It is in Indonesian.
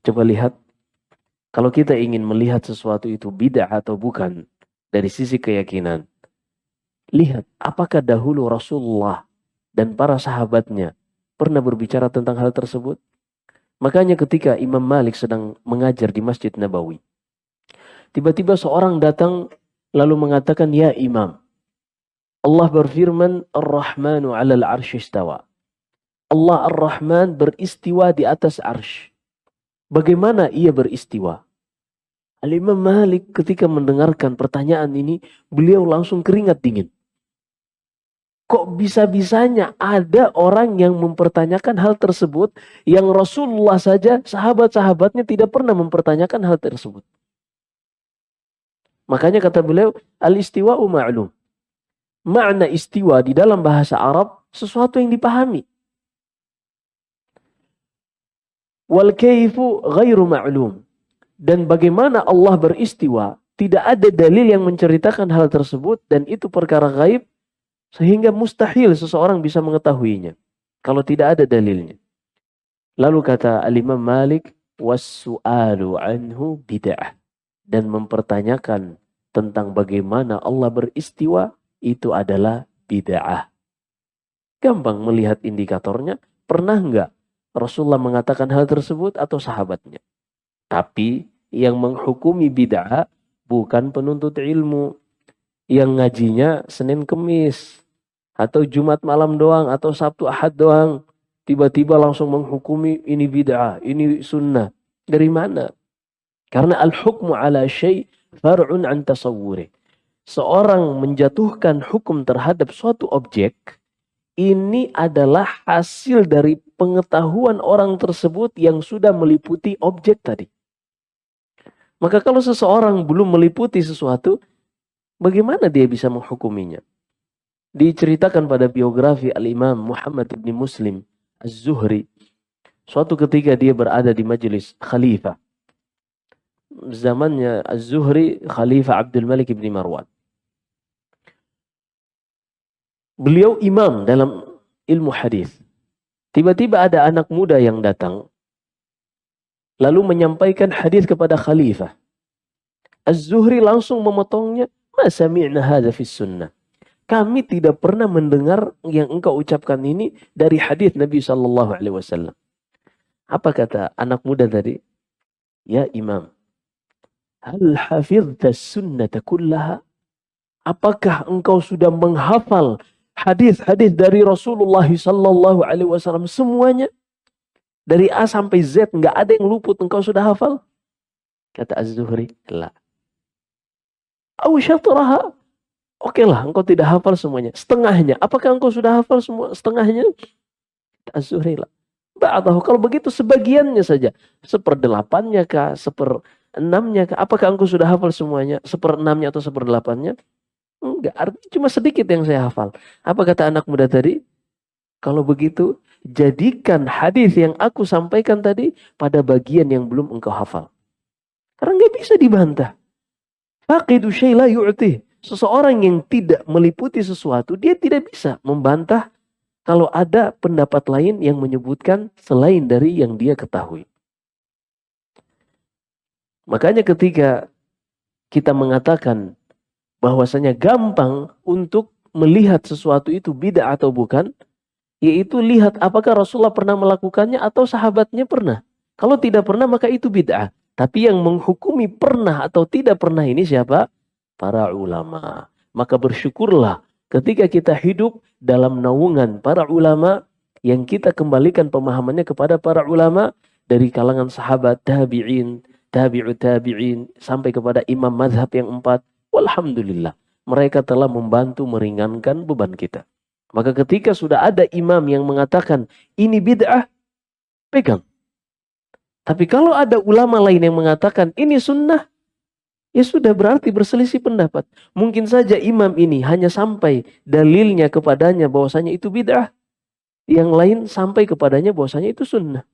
Coba lihat, kalau kita ingin melihat sesuatu itu bid'ah atau bukan dari sisi keyakinan, lihat apakah dahulu Rasulullah dan para sahabatnya pernah berbicara tentang hal tersebut. Makanya ketika Imam Malik sedang mengajar di Masjid Nabawi, tiba-tiba seorang datang lalu mengatakan, "Ya Imam, Allah berfirman, Ar-Rahmanu 'alal 'arsy istawa." Allah Ar-Rahman beristiwa di atas arsy. Bagaimana ia beristiwa? Al-Imam Malik ketika mendengarkan pertanyaan ini, beliau langsung keringat dingin. Kok bisa-bisanya ada orang yang mempertanyakan hal tersebut yang Rasulullah saja, sahabat-sahabatnya tidak pernah mempertanyakan hal tersebut. Makanya kata beliau, al-istiwa'u ma'lum. Makna istiwa di dalam bahasa Arab sesuatu yang dipahami. Wal kaifu ghairu ma'lum. Dan bagaimana Allah beristiwa, tidak ada dalil yang menceritakan hal tersebut dan itu perkara gaib sehingga mustahil seseorang bisa mengetahuinya kalau tidak ada dalilnya. Lalu kata Al-Imam Malik, was-su'alu anhu bid'ah. Dan mempertanyakan tentang bagaimana Allah beristiwa itu adalah bid'ah. Gampang melihat indikatornya. Pernah enggak Rasulullah mengatakan hal tersebut atau sahabatnya? Tapi yang menghukumi bid'ah bukan penuntut ilmu. Yang ngajinya Senin Kemis. Atau Jumat malam doang. Atau Sabtu Ahad doang. Tiba-tiba langsung menghukumi ini bid'ah. Ini sunnah. Dari mana? Karena al-hukmu ala syai' far'un an tasawwuri. Seorang menjatuhkan hukum terhadap suatu objek. Ini adalah hasil dari pengetahuan orang tersebut yang sudah meliputi objek tadi. Maka kalau seseorang belum meliputi sesuatu, bagaimana dia bisa menghukuminya? Diceritakan pada biografi Al-Imam Muhammad ibn Muslim Az-Zuhri. Suatu ketika dia berada di majelis khalifah. Zamannya Az-Zuhri, Khalifah Abdul Malik ibn Marwan. Beliau imam dalam ilmu hadis. Tiba-tiba ada anak muda yang datang. Lalu menyampaikan hadis kepada khalifah. Az-Zuhri langsung memotongnya. Ma sami'na hadza fis sunnah. Kami tidak pernah mendengar yang engkau ucapkan ini dari hadis Nabi SAW. Apa kata anak muda tadi? Ya imam. Hal hafidhta sunnata kullaha? Apakah engkau sudah menghafal hadis-hadis dari Rasulullah SAW semuanya? Dari A sampai Z, nggak ada yang luput, engkau sudah hafal? Kata Az-Zuhri, la. Aw syatraha. Oke lah, engkau tidak hafal semuanya. Setengahnya. Apakah engkau sudah hafal semua setengahnya? Kata Az-Zuhri, la. Ba'dahu. Kalau begitu sebagiannya saja. 1/8-nya kah? 1/6-nya kah? Apakah engkau sudah hafal semuanya? 1/6-nya atau 1/8-nya? Enggak, artinya cuma sedikit yang saya hafal. Apa kata anak muda tadi? Kalau begitu, jadikan hadis yang aku sampaikan tadi pada bagian yang belum engkau hafal. Karena nggak bisa dibantah. Faqidu syai' la yu'tih. Seseorang yang tidak meliputi sesuatu, dia tidak bisa membantah kalau ada pendapat lain yang menyebutkan selain dari yang dia ketahui. Makanya ketika kita mengatakan bahwasanya gampang untuk melihat sesuatu itu bid'ah atau bukan, yaitu lihat apakah Rasulullah pernah melakukannya atau sahabatnya pernah. Kalau tidak pernah maka itu bid'ah. Tapi yang menghukumi pernah atau tidak pernah ini siapa? Para ulama. Maka bersyukurlah ketika kita hidup dalam naungan para ulama yang kita kembalikan pemahamannya kepada para ulama dari kalangan sahabat, tabi'in, tabi'ut tabi'in sampai kepada imam mazhab yang 4. Walhamdulillah, mereka telah membantu meringankan beban kita. Maka ketika sudah ada imam yang mengatakan ini bid'ah, pegang. Tapi kalau ada ulama lain yang mengatakan ini sunnah, ya sudah berarti berselisih pendapat. Mungkin saja imam ini hanya sampai dalilnya kepadanya bahwasanya itu bid'ah. Yang lain sampai kepadanya bahwasanya itu sunnah.